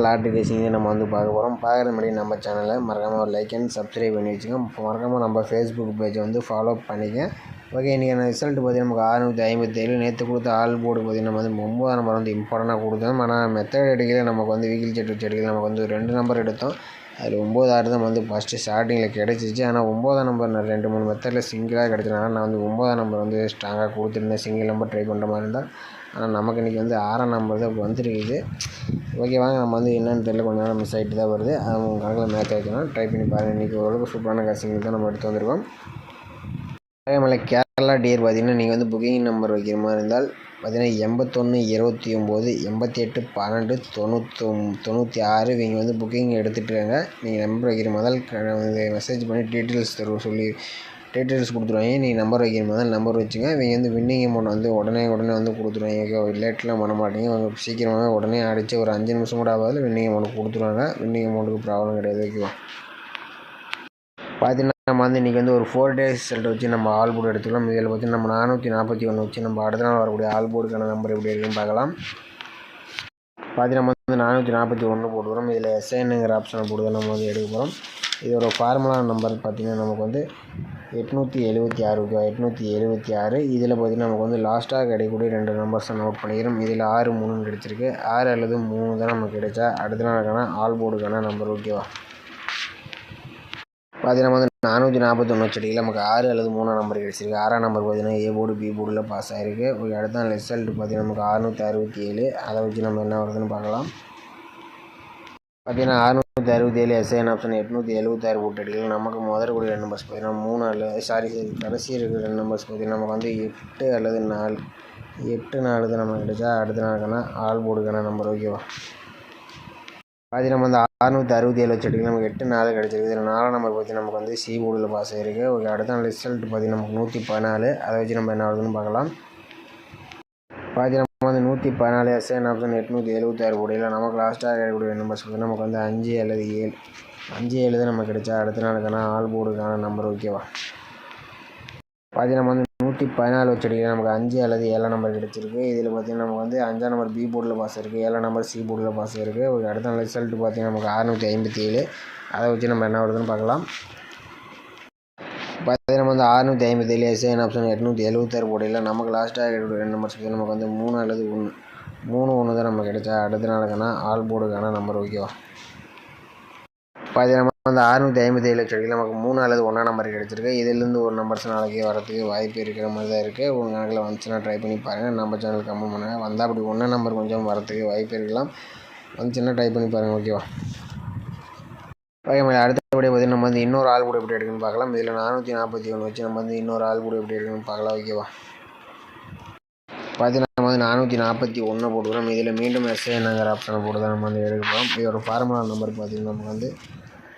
Lottery racing நம்ம வந்து பார்க்க போகிறோம். பார்க்குற முன்னாடி நம்ம சேனலை மறக்காமல் ஒரு லைக் அண்ட் சப்ஸ்கிரைப் பண்ணி வச்சுக்கோங்க. மறக்காமல் நம்ம ஃபேஸ்புக் பேஜை வந்து ஃபாலோ பண்ணிக்க. ஓகே, இன்றைக்கான ரிசல்ட் பார்த்தீங்கன்னா நமக்கு 657. நேற்று கொடுத்த ஆல் போர்டு பார்த்தீங்கன்னா நம்ம வந்து 9 நம்பர் வந்து இம்பார்ட்டண்டாக கொடுத்தோம். ஆனால் மெத்தட் எடுக்கல நமக்கு வந்து வீக்கில் செட் வச்சு எடுக்கல. நமக்கு வந்து 2 நம்பர் எடுத்தோம். அதில் 9 6 தான் வந்து ஃபஸ்ட்டு ஸ்டார்டிங்கில் கிடச்சிச்சு. ஆனால் 9 நம்பர் நான் 2-3 மெத்தடில் சிங்கிளாக கிடச்சதுனால நான் வந்து 9 நம்பர் வந்து ஸ்ட்ராங்காக கொடுத்துருந்தேன். சிங்கிள் நம்பர் ட்ரை பண்ணுற மாதிரி இருந்தால். ஆனால் நமக்கு இன்றைக்கி வந்து 6 நம்பர் தான் வந்துருக்குது. ஓகே, வாங்க நம்ம வந்து என்னென்னு தெரியல, கொஞ்சம் நேரம் மிஸ் ஆகிட்டு தான் வருது. அது உங்கள் கணக்கில் மேட்ச் ஆகிடுச்சுன்னா ட்ரை பண்ணி பாருங்கள். இன்றைக்கி ஓரளவுக்கு சூப்பரான காசிங்கள் தான் நம்ம எடுத்து வந்திருக்கோம். அதே மாதிரி கேரளா டியர் பார்த்தீங்கன்னா நீங்கள் வந்து புக்கிங் நம்பர் வைக்கிற மாதிரி இருந்தால் பார்த்தீங்கன்னா 81 29 88 12 96 இவங்க வந்து புக்கிங் எடுத்துகிட்டு இருக்காங்க. நீங்கள் நம்பர் வைக்கிற முதல் மெசேஜ் பண்ணி டீட்டெயில்ஸ் சொல்லி டீட்டெயில்ஸ் கொடுத்துருவாங்க. நீங்கள் நம்பர் வைக்கிற முதல் நம்பர் வச்சுங்க. இவங்க வந்து வின்னிங் அமௌண்ட் வந்து உடனே வந்து கொடுத்துருவாங்க. லேட்லாம் பண்ண மாட்டீங்க. சீக்கிரமாகவே உடனே அடித்து ஒரு 5 நிமிஷம் கூட ஆகாது வின்னிங் அமௌண்ட் கொடுத்துருவாங்க. வின்னிங் அமௌண்ட்டுக்கு ப்ராப்ளம் கிடையாது. ஓகேவா, பார்த்தீங்கன்னா நம்ம வந்து இன்றைக்கி வந்து ஒரு 4 days ரிசல்ட் வச்சு நம்ம ஆல் போர்டு எடுத்துக்கலாம். இதில் பார்த்தீங்கன்னா நம்ம 441 வச்சு நம்ம அடுத்த நாள் வரக்கூடிய ஆல் போர்டுக்கான நம்பர் எப்படி இருக்குன்னு பார்க்கலாம். பார்த்தீங்கன்னா நம்ம வந்து 441 போட்டுக்கிறோம். இதில் எஸ்ஐனுங்கிற ஆப்ஷனை போட்டு நம்ம வந்து எடுக்க போகிறோம். இதோட ஃபார்முலா நம்பர் பார்த்திங்கன்னா நமக்கு வந்து 876. 876. இதில் பார்த்திங்கன்னா நமக்கு வந்து லாஸ்ட்டாக கிடைக்கக்கூடிய 2 நம்பர்ஸை நோட் பண்ணிக்கிறோம். இதில் 6 3 கிடச்சிருக்கு. 6 அல்லது 3 தான் நமக்கு கிடைச்சா அடுத்த நாளுக்கான ஆல் போர்டுக்கான நம்பர். ஓகேவா, பார்த்தீங்கன்னா வந்து 441 வச்சடியில் நமக்கு 6 அல்லது 3 நம்பர் கிடச்சிருக்கு. 6ஆம் நம்பர் பார்த்தீங்கன்னா ஏ போர்டு பி போர்டில் பாஸ் ஆகிருக்கு. ஒரு அடுத்த ரிசல்ட் பார்த்தீங்கன்னா நமக்கு 667. அதை வச்சு நம்ம என்ன வருதுன்னு பார்க்கலாம். பார்த்தீங்கன்னா 667 எஸ்ஐன் ஆப்ஷன் 876 போட்டு அடிக்கலாம். நமக்கு முதல் கூடிய 2 நம்பர்ஸ் பார்த்தீங்கன்னா 3 அல்லது கடைசி இருக்கிற 2 நம்பர்ஸ் பார்த்தீங்கன்னா நமக்கு வந்து 8 அல்லது 4 8 4 தான் நமக்கு கிடைச்சா அடுத்த நாளுக்கான ஆல் போர்டுக்கான நம்பர். ஓகேவா, பார்த்தீங்கன்னா வந்து 667 வச்சுட்டிங்கன்னா நமக்கு 8 4 கிடச்சிருக்கு. இதில் 4ஆம் நம்பர் பார்த்தீங்கன்னா நமக்கு வந்து சி போர்டில் பாஸ் ஆகிருக்கு. ஓகே, அடுத்த நாள் ரிசல்ட் பார்த்தீங்கன்னா நமக்கு 114. அதை வச்சு நம்ம என்ன வருதுன்னு பார்க்கலாம். பார்த்தீங்கன்னா வந்து 114 எஸ்ஐன் ஆப்ஷன் 876 போர்டில் நமக்கு லாஸ்ட்டாக கிடைக்கக்கூடிய நம்பர்ஸ் பார்த்தீங்கன்னா நமக்கு வந்து 5 அல்லது 7 5 7 தான் நமக்கு கிடைச்சா அடுத்த நாளுக்கான ஆல் போர்டுக்கான நம்பர். ஓகேவா, பார்த்தீங்கன்னா நம்ம வந்து 114 வச்சுட்டிங்கன்னா நமக்கு 5 அல்லது 7ஆம் நம்பர் கிடச்சிருக்கு. இதில் பார்த்தீங்கன்னா நமக்கு வந்து 5ஆம் நம்பர் பி போர்டில் பாஸ் இருக்குது. 7ஆம் நம்பர் சி போர்டில் பாஸ் இருக்குது. ஒரு அடுத்த நாள் ரிசல்ட் பார்த்தீங்கன்னா நமக்கு 657. அதை வச்சு நம்ம என்ன வருதுன்னு பார்க்கலாம். பார்த்தீங்கன்னா நம்ம வந்து 657 எஸ்ஐன் ஆப்ஷன் 876 போர்டில் நமக்கு லாஸ்ட்டாக கிடைக்கக்கூடிய 2 நம்பர்ஸ் பார்த்தீங்கன்னா நமக்கு வந்து 3 அல்லது 1 தான் நமக்கு கிடைச்சா அடுத்த நாளுக்கான ஆல் போர்டுக்கான நம்பர். ஓகேவா, பார்த்தீங்கன்னா அந்த 657 வச்சுட்டிங்கன்னா நமக்கு 3 அல்லது 1ஆம் நம்பர் கிடச்சிருக்கு. இதிலேருந்து ஒரு நம்பர்ஸ் நாளைக்கு வரதுக்கு வாய்ப்பு இருக்கிற மாதிரி தான் இருக்குது. உங்கள் கணக்கில் வந்துச்சுன்னா ட்ரை பண்ணி பாருங்கள். நம்ம சேனல் கமெண்ட் பண்ணுங்கள். வந்தால் அப்படி 1ஆம் நம்பர் கொஞ்சம் வரதுக்கு வாய்ப்பு இருக்கலாம். வந்துச்சுன்னா ட்ரை பண்ணி பாருங்கள். ஓகேவா, ஓகே, அடுத்தபடியாக பார்த்தீங்கன்னா நம்ம வந்து இன்னொரு ஆல் கூட எப்படி எடுக்குன்னு பார்க்கலாம். இதில் 441 வச்சு நம்ம வந்து இன்னொரு ஆல் கூட எப்படி எடுக்குன்னு பார்க்கலாம். ஓகேவா, பார்த்தீங்கன்னா நம்ம வந்து 441 போட்டுக்கிறோம். இதில் மீண்டும் எஸ்ஐங்கிற ஆப்ஷனை போட்டு தான் நம்ம வந்து எடுக்க போகிறோம். இதோட ஃபார்முலா நம்பர் பார்த்திங்கன்னா நமக்கு வந்து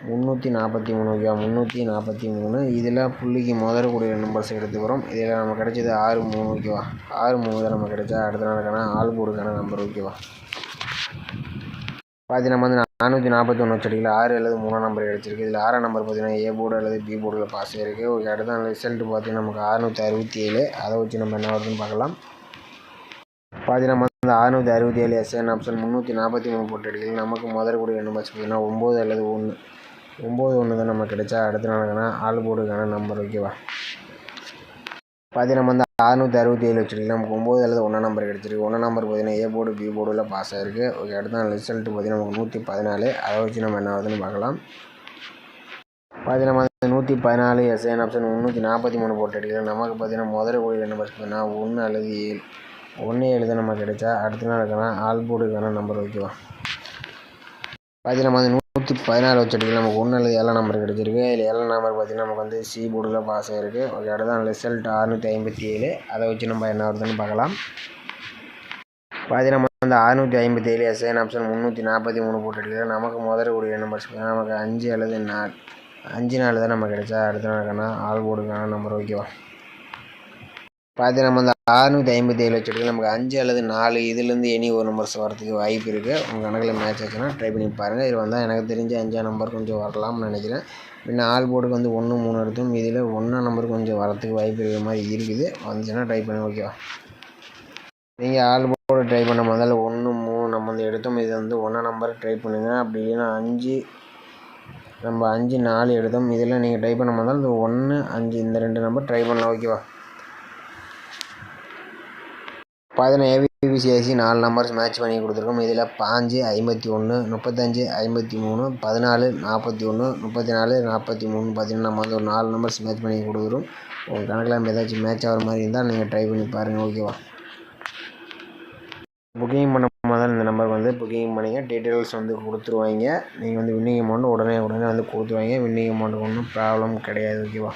343. ஓகேவா, 343. இதில் புள்ளிக்கு முதல் கூடிய நம்பர்ஸ் எடுத்துக்கிறோம். இதில் நம்ம கிடைச்சது 6 3. ஓகேவா, 6 3 தான் நம்ம கிடைச்சா அடுத்த நாளுக்கான ஆல் போர்டுக்கான நம்பர். ஓகேவா, பார்த்தீங்கன்னா நம்ம வந்து 441 வச்சடியில் 6 அல்லது 3ஆம் நம்பர் கிடச்சிருக்கு. இதில் 6ஆம் நம்பர் பார்த்தீங்கன்னா ஏ போர்டு அல்லது பி போர்டில் பாஸ் ஆகிருக்கு. ஓகே, அடுத்த ரிசல்ட் பார்த்தீங்கன்னா நமக்கு 667. அதை வச்சு நம்ம என்ன வருதுன்னு பார்க்கலாம். பார்த்தீங்கன்னா நம்ம வந்து 667 எஸ்ஐன் ஆப்ஷன் 343 போட்டு அடிக்கல. நமக்கு முதல் கூடிய 2 நம்பர்ஸ் பார்த்தீங்கன்னா 9 அல்லது 1 தான் நமக்கு கிடைச்சா அடுத்த நாளுக்கான ஆல் போர்டுக்கான நம்பர். ஓகேவா, பார்த்தீங்கன்னா நம்ம வந்து 667 வச்சுருக்கீங்க. நமக்கு 9 அல்லது 1ஆம் நம்பர் கிடச்சிருக்கு. 1ஆம் நம்பர் பார்த்தீங்கன்னா ஏ போர்டு பி போர்டில் பாஸ் ஆகிருக்கு. ஓகே, அடுத்த நாள் ரிசல்ட் பார்த்தீங்கன்னா நமக்கு 114. அதை வச்சு நம்ம என்ன வருதுன்னு பார்க்கலாம். பார்த்தீங்கன்னா நம்ம வந்து 114 எஸ்ஐன் ஆப்ஷன் 343 போட்டு அடிக்கலாம். நமக்கு பார்த்தீங்கன்னா முதல் கூடிய நம்பர்ஸ் பார்த்தீங்கன்னா 1 அல்லது 7 1 7 தான் நமக்கு கிடைச்சா அடுத்த நாளுக்கான ஆல் போர்டுக்கான நம்பர். ஓகேவா, பார்த்தீங்கன்னா நம்ம வந்து 114 வச்சுட்டிங்கன்னா நமக்கு 1 அல்லது 7ஆம் நம்பர் கிடச்சிருக்கு. இதில் 7ஆம் நம்பர் பார்த்தீங்கன்னா நமக்கு வந்து சி போர்டில் பாஸ் ஆகிருக்கு. ஓகே, அடுத்த ரிசல்ட் 657. அதை வச்சு நம்ம என்ன வருதுன்னு பார்க்கலாம். பார்த்தீங்கன்னா நம்ம வந்து 657 எஸ்ஐன் ஆப்ஷன் 343 போட்டு அடிக்கலாம். நமக்கு முதல் கூடிய நம்பர்ஸ் நமக்கு 5 அல்லது 4 தான் நம்ம கிடைச்சா அடுத்த நாளுக்கான ஆல் போர்டுக்கான நம்பர். ஓகேவா, பார்த்தீங்கன்னா நம்ம வந்து 657 வச்சுட்டு நமக்கு 5 அல்லது 4 இதிலேருந்து எனி ஒரு நம்பர்ஸ் வரதுக்கு வாய்ப்பு இருக்குது. உங்கள் கணக்கில் மேட்ச் ஆச்சுன்னா ட்ரை பண்ணி பாருங்கள். இது வந்தால் எனக்கு தெரிஞ்ச 5ஆம் நம்பர் கொஞ்சம் வரலாம்னு நினைக்கிறேன். பின்ன ஆல் போர்டுக்கு வந்து 1 3 எடுத்தோம். இதில் 1ஆம் நம்பர் கொஞ்சம் வரத்துக்கு வாய்ப்பு இருக்கிற மாதிரி இருக்குது. வந்துச்சுன்னா ட்ரை பண்ணி. ஓகேவா, நீங்கள் ஆல் போர்டு ட்ரை பண்ண முதல்ல 1 3 நம்ம வந்து எடுத்தோம். இது வந்து 1 நம்பர் ட்ரை பண்ணுங்கள். அப்படி இல்லைன்னா 5 நம்ம 5 4 எடுத்தோம். இதெல்லாம் நீங்கள் ட்ரை பண்ண மாதிரி இந்த 1 5 இந்த 2 நம்பர் ட்ரை பண்ணலாம். ஓகேவா? பார்த்தீங்கன்னா ஏபிசிஐசி 4 நம்பர்ஸ் மேட்ச் பண்ணி கொடுத்துருக்கோம். இதில் 5 51 35 53 14 41 34 43 பார்த்தீங்கன்னா நம்ம வந்து ஒரு 4 நம்பர்ஸ் மேட்ச் பண்ணி கொடுக்குறோம். உங்கள் கணக்கில் ஏதாச்சும் மேட்ச் ஆகிற மாதிரி இருந்தால் நீங்கள் ட்ரை பண்ணி பாருங்கள். ஓகேவா? புக்கிங் பண்ண முதல்ல இந்த நம்பருக்கு வந்து புக்கிங் பண்ணிங்க. டீட்டெயில்ஸ் வந்து கொடுத்துருவாங்க. நீங்கள் வந்து வின்னிங் அமௌண்ட் உடனே வந்து கொடுத்துருவாங்க. வின்னிங் அமௌண்ட்டுக்கு ஒன்றும் ப்ராப்ளம் கிடையாது. ஓகேவா?